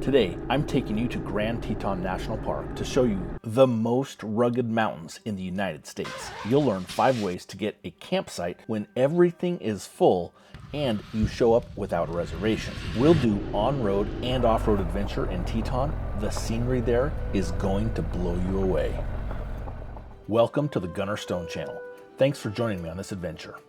Today, I'm taking you to Grand Teton National Park to show you the most rugged mountains in the United States. You'll learn 5 ways to get a campsite when everything is full and you show up without a reservation. We'll do on-road and off-road adventure in Teton. The scenery there is going to blow you away. Welcome to the Gunner Stone channel. Thanks for joining me on this adventure.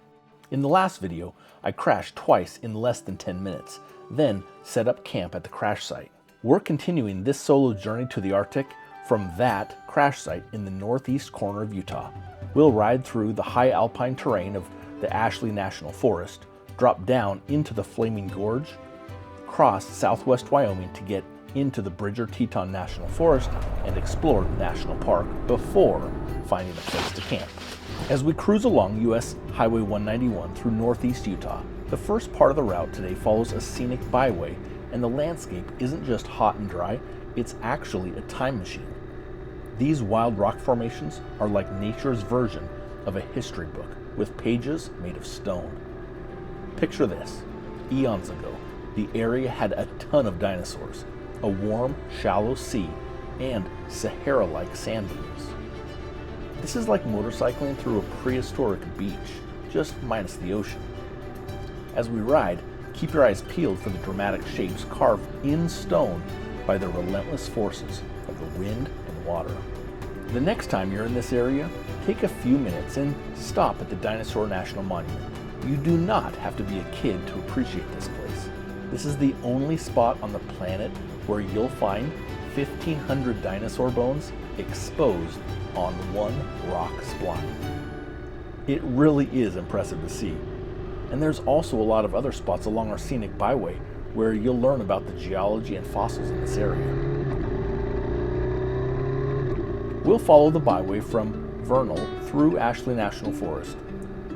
In the last video, I crashed twice in less than 10 minutes, then set up camp at the crash site. We're continuing this solo journey to the Arctic from that crash site in the northeast corner of Utah. We'll ride through the high alpine terrain of the Ashley National Forest, drop down into the Flaming Gorge, cross southwest Wyoming to get into the Bridger-Teton National Forest, and explore the national park before finding a place to camp. As we cruise along US Highway 191 through northeast Utah, the first part of the route today follows a scenic byway, and the landscape isn't just hot and dry, it's actually a time machine. These wild rock formations are like nature's version of a history book with pages made of stone. Picture this: eons ago, the area had a ton of dinosaurs, a warm, shallow sea, and Sahara-like sand dunes. This is like motorcycling through a prehistoric beach, just minus the ocean. As we ride, keep your eyes peeled for the dramatic shapes carved in stone by the relentless forces of the wind and water. The next time you're in this area, take a few minutes and stop at the Dinosaur National Monument. You do not have to be a kid to appreciate this place. This is the only spot on the planet where you'll find 1,500 dinosaur bones exposed on one rock spline. It really is impressive to see. And there's also a lot of other spots along our scenic byway where you'll learn about the geology and fossils in this area. We'll follow the byway from Vernal through Ashley National Forest,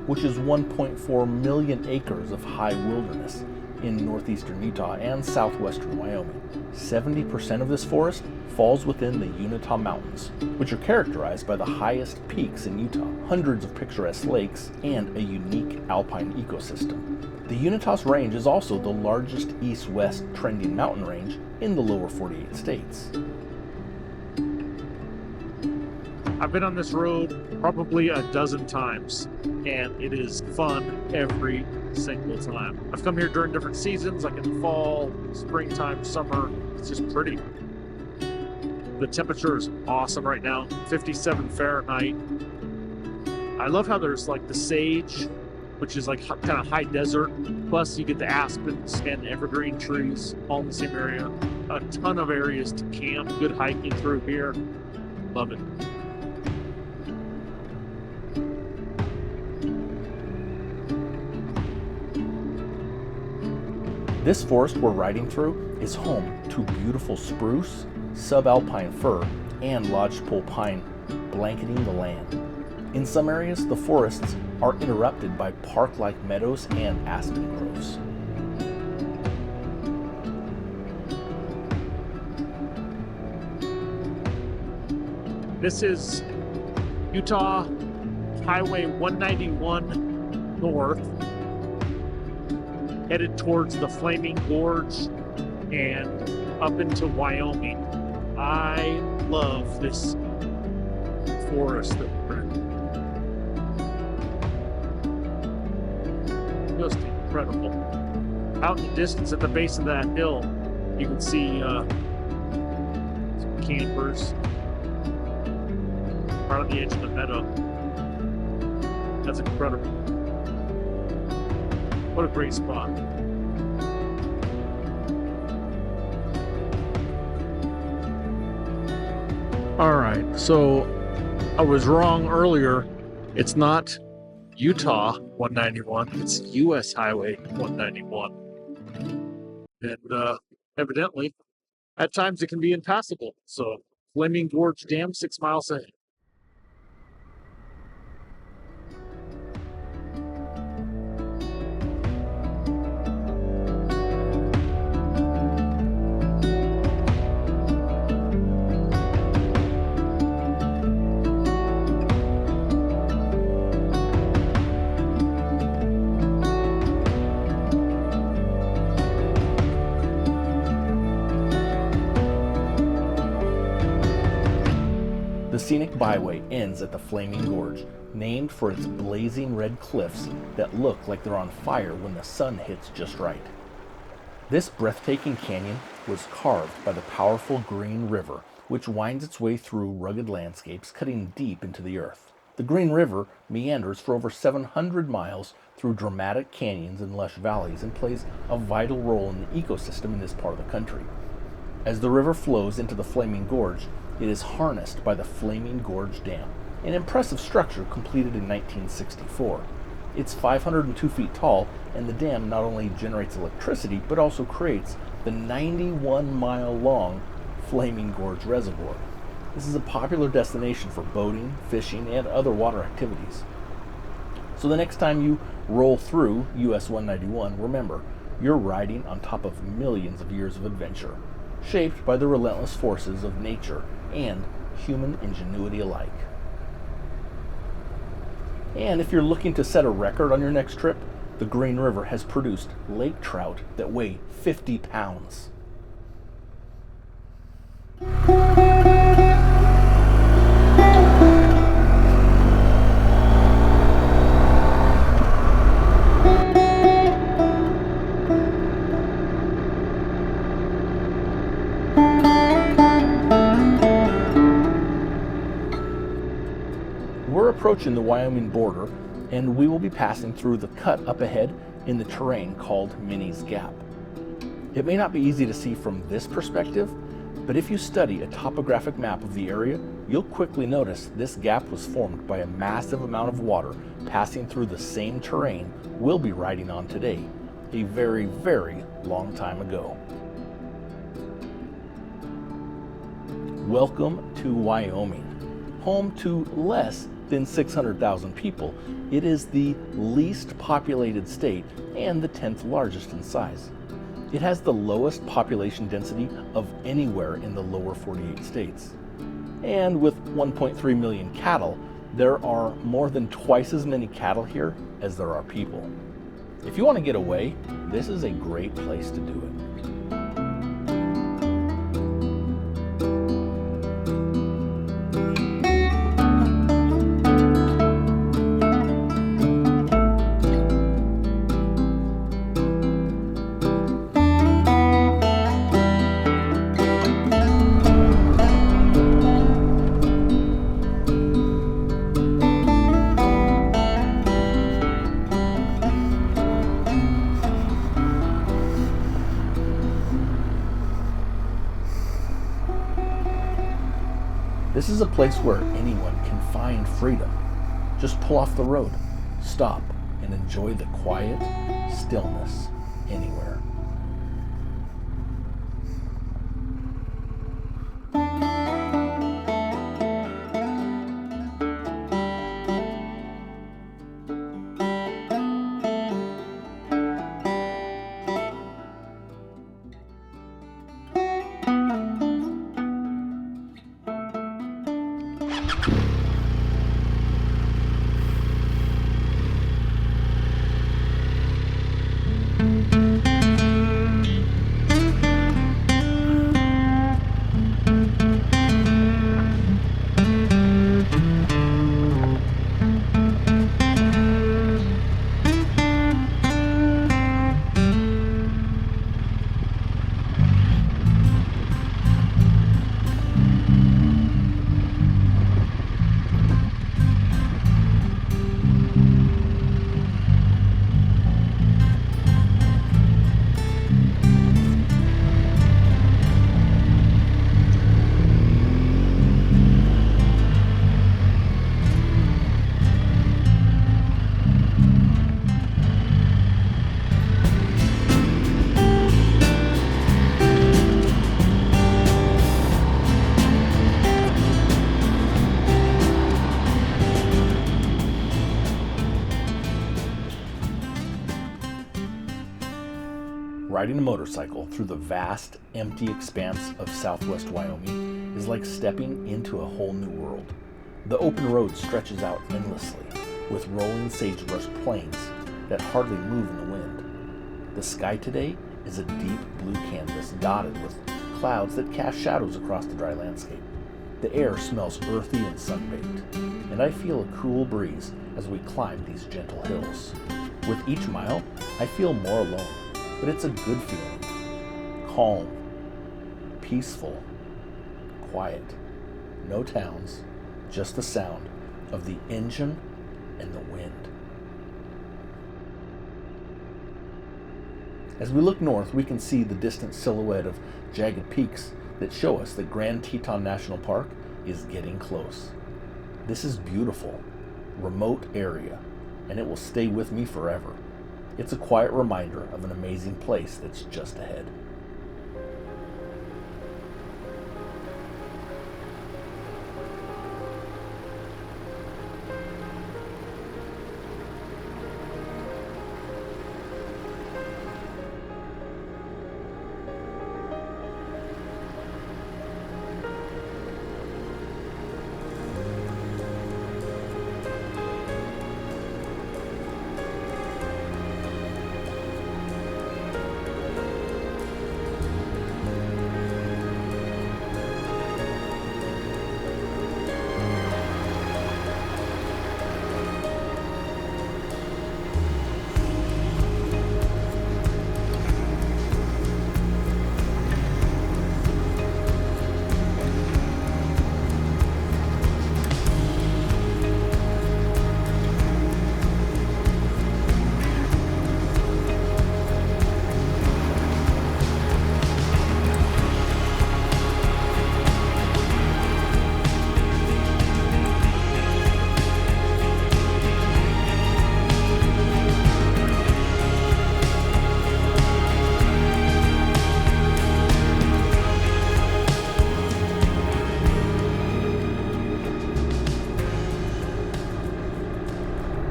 which is 1.4 million acres of high wilderness in northeastern Utah and southwestern Wyoming. 70% of this forest falls within the Utah Mountains, which are characterized by the highest peaks in Utah, hundreds of picturesque lakes, and a unique alpine ecosystem. The Uintas Range is also the largest east-west trending mountain range in the lower 48 states. I've been on this road probably a dozen times, and it is fun every single time. I've come here during different seasons, like in the fall, springtime, summer. It's just pretty. The temperature is awesome right now, 57 Fahrenheit. I love how there's like the sage, which is like kind of high desert, plus you get the aspens and the evergreen trees all in the same area. A ton of areas to camp, good hiking through here. Love it. This forest we're riding through is home to beautiful spruce, subalpine fir, and lodgepole pine blanketing the land. In some areas, the forests are interrupted by park-like meadows and aspen groves. This is Utah Highway 191 north, headed towards the Flaming Gorge and up into Wyoming. I love this forest that we're in. Just incredible. Out in the distance at the base of that hill, you can see some campers right on the edge of the meadow. That's incredible. What a great spot. All right, so I was wrong earlier. It's not Utah 191, it's US Highway 191. And evidently, at times it can be impassable. So, Flaming Gorge Dam, 6 miles ahead. scenic byway ends at the Flaming Gorge, named for its blazing red cliffs that look like they're on fire when the sun hits just right. This breathtaking canyon was carved by the powerful Green River, which winds its way through rugged landscapes cutting deep into the earth. The Green River meanders for over 700 miles through dramatic canyons and lush valleys and plays a vital role in the ecosystem in this part of the country. As the river flows into the Flaming Gorge, it is harnessed by the Flaming Gorge Dam, an impressive structure completed in 1964. It's 502 feet tall, and the dam not only generates electricity, but also creates the 91-mile-long Flaming Gorge Reservoir. This is a popular destination for boating, fishing, and other water activities. So the next time you roll through US 191, remember, you're riding on top of millions of years of adventure, shaped by the relentless forces of nature and human ingenuity alike. And if you're looking to set a record on your next trip, the Green River has produced lake trout that weigh 50 pounds. We're approaching the Wyoming border, and we will be passing through the cut up ahead in the terrain called Minnie's Gap. It may not be easy to see from this perspective, but if you study a topographic map of the area, you'll quickly notice this gap was formed by a massive amount of water passing through the same terrain we'll be riding on today, a very, very long time ago. Welcome to Wyoming, home to less than 600,000 people. It is the least populated state and the 10th largest in size. It has the lowest population density of anywhere in the lower 48 states. And with 1.3 million cattle, there are more than twice as many cattle here as there are people. If you want to get away, this is a great place to do it. This is a place where anyone can find freedom. Just pull off the road, stop, and enjoy the quiet stillness anywhere. Riding a motorcycle through the vast, empty expanse of southwest Wyoming is like stepping into a whole new world. The open road stretches out endlessly, with rolling sagebrush plains that hardly move in the wind. The sky today is a deep blue canvas dotted with clouds that cast shadows across the dry landscape. The air smells earthy and sun-baked, and I feel a cool breeze as we climb these gentle hills. With each mile, I feel more alone, but it's a good feeling. Calm, peaceful, quiet. No towns, just the sound of the engine and the wind. As we look north, we can see the distant silhouette of jagged peaks that show us that Grand Teton National Park is getting close. This is beautiful, remote area, and it will stay with me forever. It's a quiet reminder of an amazing place that's just ahead.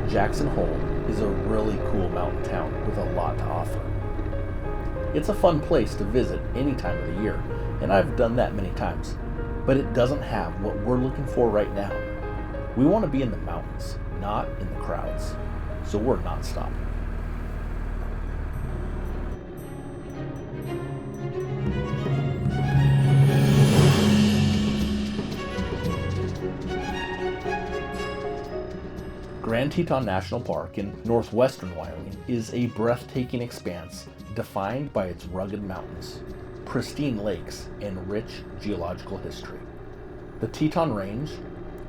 Jackson Hole is a really cool mountain town with a lot to offer. It's a fun place to visit any time of the year, and I've done that many times, but it doesn't have what we're looking for right now. We want to be in the mountains, not in the crowds, so we're not stopping. Grand Teton National Park in northwestern Wyoming is a breathtaking expanse defined by its rugged mountains, pristine lakes, and rich geological history. The Teton Range,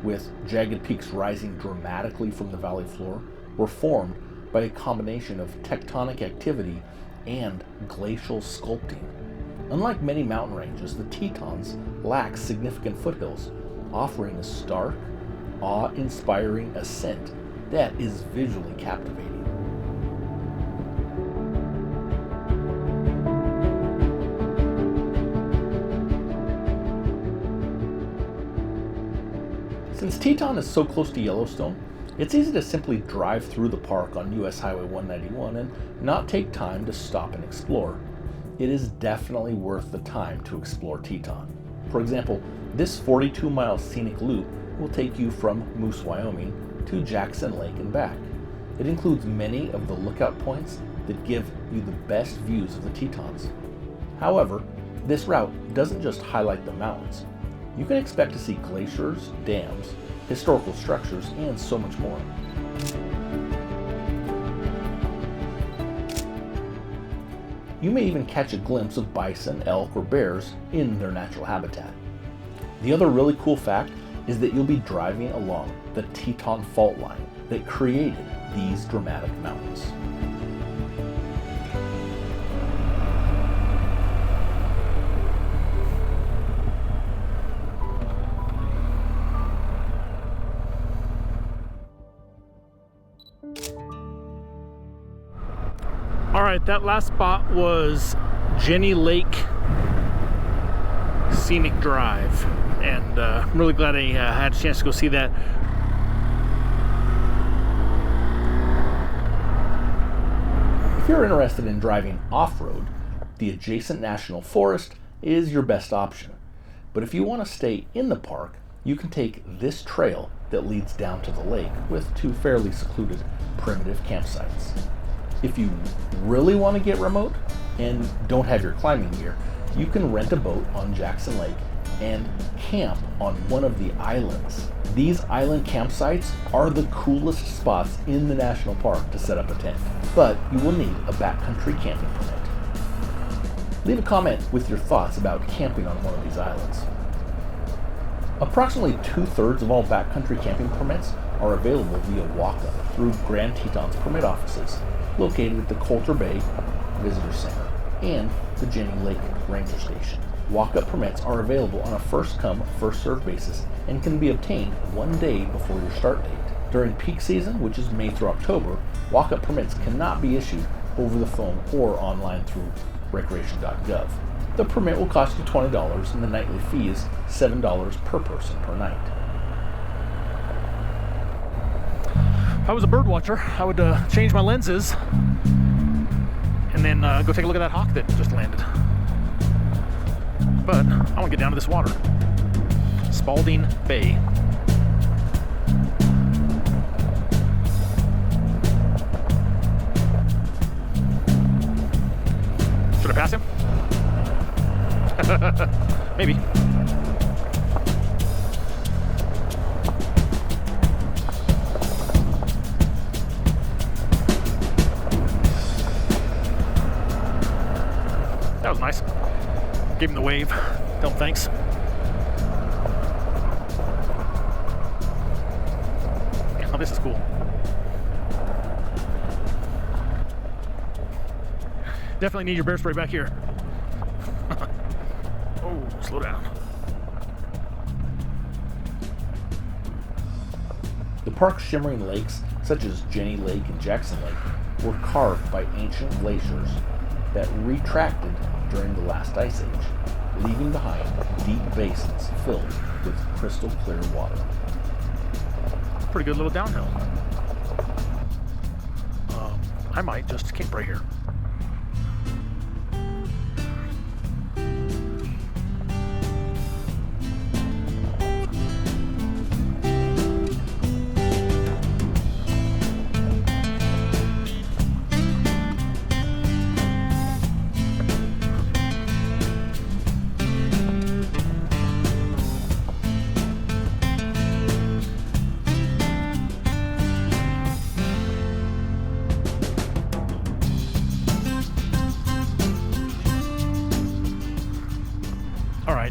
with jagged peaks rising dramatically from the valley floor, were formed by a combination of tectonic activity and glacial sculpting. Unlike many mountain ranges, the Tetons lack significant foothills, offering a stark, awe-inspiring ascent that is visually captivating. Since Teton is so close to Yellowstone, it's easy to simply drive through the park on US Highway 191 and not take time to stop and explore. It is definitely worth the time to explore Teton. For example, this 42-mile scenic loop will take you from Moose, Wyoming to Jackson Lake and back. It includes many of the lookout points that give you the best views of the Tetons. However, this route doesn't just highlight the mountains. You can expect to see glaciers, dams, historical structures, and so much more. You may even catch a glimpse of bison, elk, or bears in their natural habitat. The other really cool fact is that you'll be driving along the Teton fault line that created these dramatic mountains. All right, that last spot was Jenny Lake Scenic Drive, and I'm really glad I had a chance to go see that. If you're interested in driving off-road, the adjacent national forest is your best option. But if you want to stay in the park, you can take this trail that leads down to the lake with two fairly secluded primitive campsites. If you really want to get remote and don't have your climbing gear, you can rent a boat on Jackson Lake and camp on one of the islands. These island campsites are the coolest spots in the national park to set up a tent, but you will need a backcountry camping permit. Leave a comment with your thoughts about camping on one of these islands. Approximately 2/3 of all backcountry camping permits are available via walk-up through Grand Teton's permit offices, located at the Coulter Bay Visitor Center and the Jenny Lake Ranger Station. Walk-up permits are available on a first-come, first-served basis and can be obtained one day before your start date. During peak season, which is May through October, walk-up permits cannot be issued over the phone or online through reservation.gov. The permit will cost you $20 and the nightly fee is $7 per person per night. If I was a bird watcher, I would change my lenses and then go take a look at that hawk that just landed. But I want to get down to this water. Spalding Bay. Should I pass him? Maybe. That was nice. Gave him the wave. Tell him thanks. Oh, this is cool. Definitely need your bear spray back here. Oh, slow down. The park's shimmering lakes, such as Jenny Lake and Jackson Lake, were carved by ancient glaciers that retracted during the last ice age, leaving behind deep basins filled with crystal clear water. Pretty good little downhill. I might just camp right here.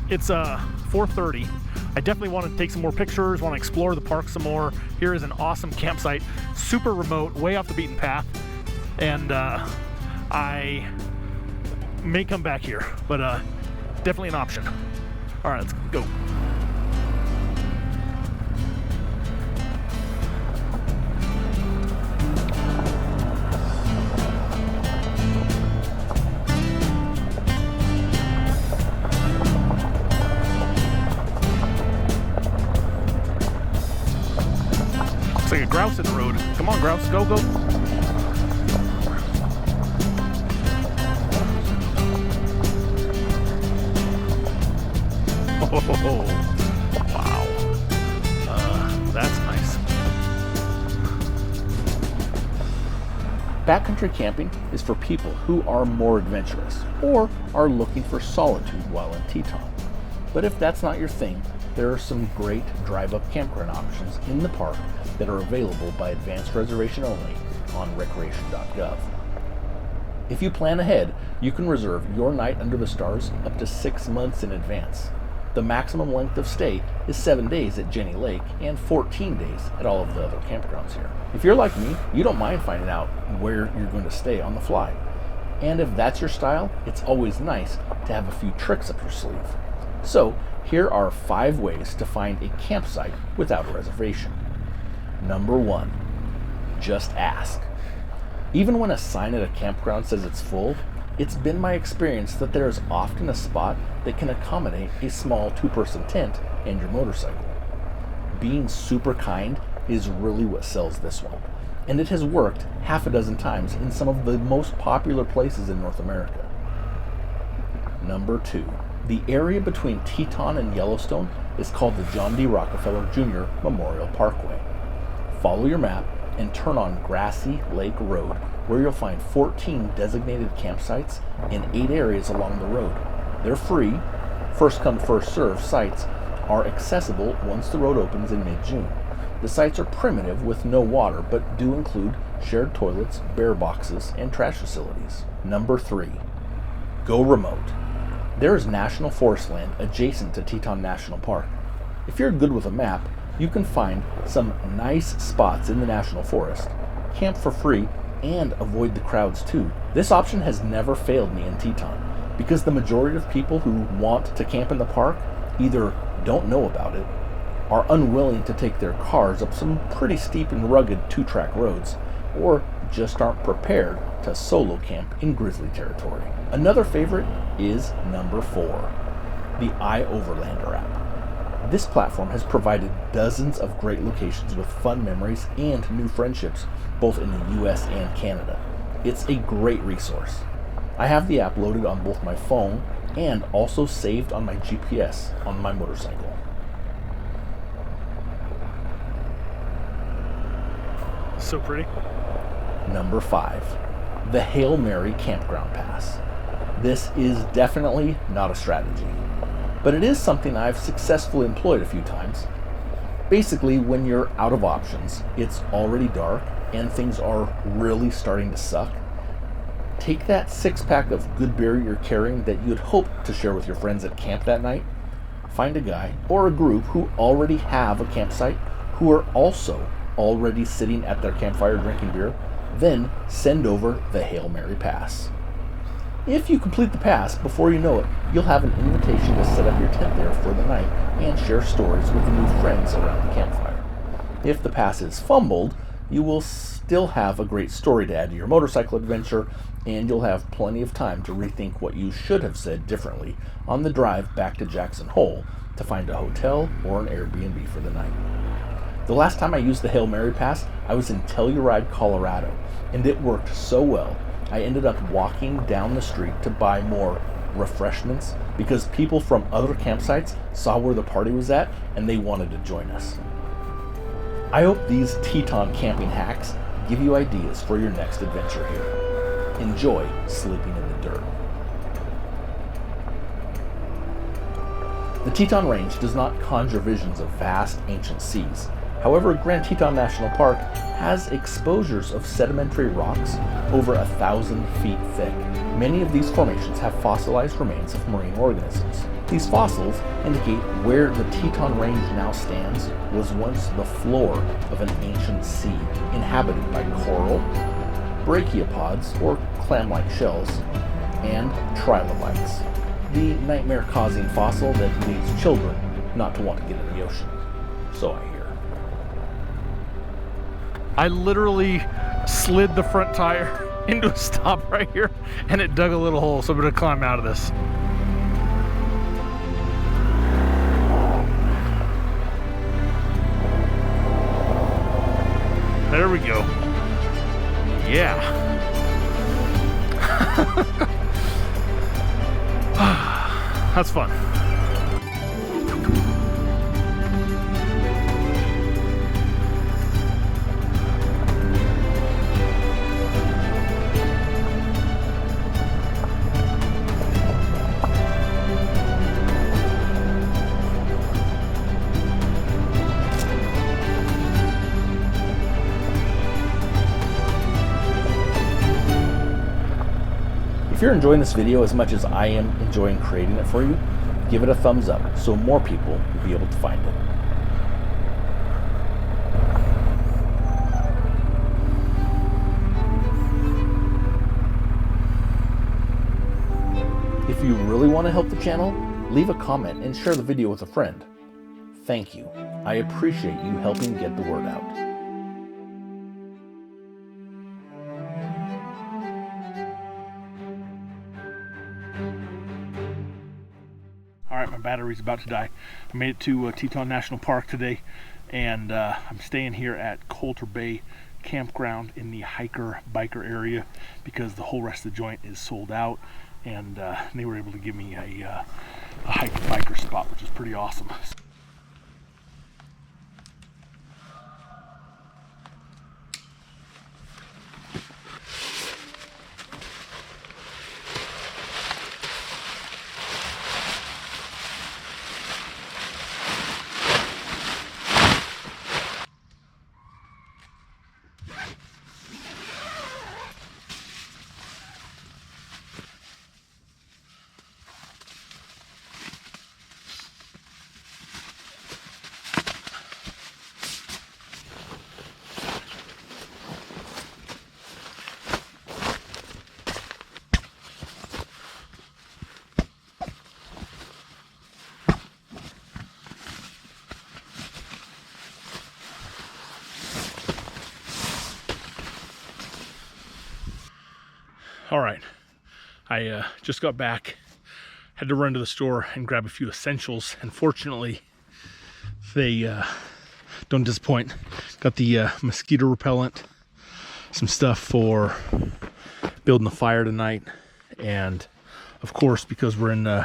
It's 4:30. I definitely want to take some more pictures, want to explore the park some more. Here is an awesome campsite, super remote, way off the beaten path, and I may come back here, but definitely an option. All right, let's go. Looks like a grouse in the road. Come on, grouse, go, go. Oh, wow. That's nice. Backcountry camping is for people who are more adventurous or are looking for solitude while in Teton. But if that's not your thing, there are some great drive-up campground options in the park that are available by advanced reservation only on recreation.gov. If you plan ahead, you can reserve your night under the stars up to 6 months in advance. The maximum length of stay is 7 days at Jenny Lake and 14 days at all of the other campgrounds here. If you're like me, you don't mind finding out where you're going to stay on the fly. And if that's your style, it's always nice to have a few tricks up your sleeve. So, here are 5 ways to find a campsite without a reservation. Number 1, just ask. Even when a sign at a campground says it's full, it's been my experience that there is often a spot that can accommodate a small 2-person tent and your motorcycle. Being super kind is really what sells this one, and it has worked half a dozen times in some of the most popular places in North America. Number 2, the area between Teton and Yellowstone is called the John D. Rockefeller Jr. Memorial Parkway. Follow your map and turn on Grassy Lake Road, where you'll find 14 designated campsites in 8 areas along the road. They're free, first come first serve sites are accessible once the road opens in mid-June. The sites are primitive with no water, but do include shared toilets, bear boxes, and trash facilities. Number 3, go remote. There is national forest land adjacent to Teton National Park. If you're good with a map, you can find some nice spots in the national forest, camp for free, and avoid the crowds too. This option has never failed me in Teton because the majority of people who want to camp in the park either don't know about it, are unwilling to take their cars up some pretty steep and rugged 2-track roads, or just aren't prepared to solo camp in grizzly territory. Another favorite is number 4, the iOverlander app. This platform has provided dozens of great locations with fun memories and new friendships, both in the US and Canada. It's a great resource. I have the app loaded on both my phone and also saved on my GPS on my motorcycle. So pretty. Number 5, the Hail Mary Campground Pass. This is definitely not a strategy, but it is something I've successfully employed a few times. Basically, when you're out of options, it's already dark, and things are really starting to suck, take that 6-pack of good beer you're carrying that you'd hope to share with your friends at camp that night, find a guy or a group who already have a campsite, who are also already sitting at their campfire drinking beer, then send over the Hail Mary Pass. If you complete the pass, before you know it, you'll have an invitation to set up your tent there for the night and share stories with the new friends around the campfire. If the pass is fumbled, you will still have a great story to add to your motorcycle adventure, and you'll have plenty of time to rethink what you should have said differently on the drive back to Jackson Hole to find a hotel or an Airbnb for the night. The last time I used the Hail Mary Pass, I was in Telluride, Colorado, and it worked so well, I ended up walking down the street to buy more refreshments because people from other campsites saw where the party was at and they wanted to join us. I hope these Teton camping hacks give you ideas for your next adventure here. Enjoy sleeping in the dirt. The Teton Range does not conjure visions of vast ancient seas. However, Grand Teton National Park has exposures of sedimentary rocks over 1,000 feet thick. Many of these formations have fossilized remains of marine organisms. These fossils indicate where the Teton Range now stands was once the floor of an ancient sea, inhabited by coral, brachiopods, or clam-like shells, and trilobites, the nightmare-causing fossil that leads children not to want to get in the ocean. So I hear. I literally slid the front tire into a stop right here, and it dug a little hole, so I'm gonna climb out of this. There we go. Yeah. That's fun. If you're enjoying this video as much as I am enjoying creating it for you, give it a thumbs up so more people will be able to find it. If you really want to help the channel, leave a comment and share the video with a friend. Thank you. I appreciate you helping get the word out. All right, my battery's about to die. I made it to Teton National Park today, and I'm staying here at Coulter Bay Campground in the hiker-biker area because the whole rest of the joint is sold out, and they were able to give me a hiker-biker spot, which is pretty awesome. All right, I just got back, had to run to the store and grab a few essentials, and fortunately they don't disappoint. Got the mosquito repellent, some stuff for building a fire tonight, and of course, because we're in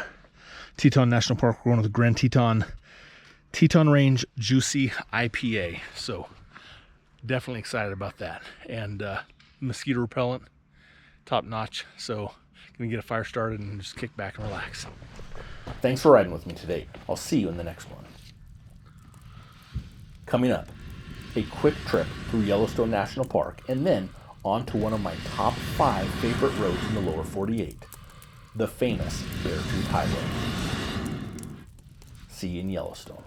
Teton National Park, we're going to the Grand Teton Range Juicy IPA. So definitely excited about that. And mosquito repellent, top notch. So gonna get a fire started and just kick back and relax. Thanks for riding with me today. I'll see you in the next one. Coming up, a quick trip through Yellowstone National Park, and then on to one of my top 5 favorite roads in the lower 48, the famous Beartooth Highway. See you in Yellowstone.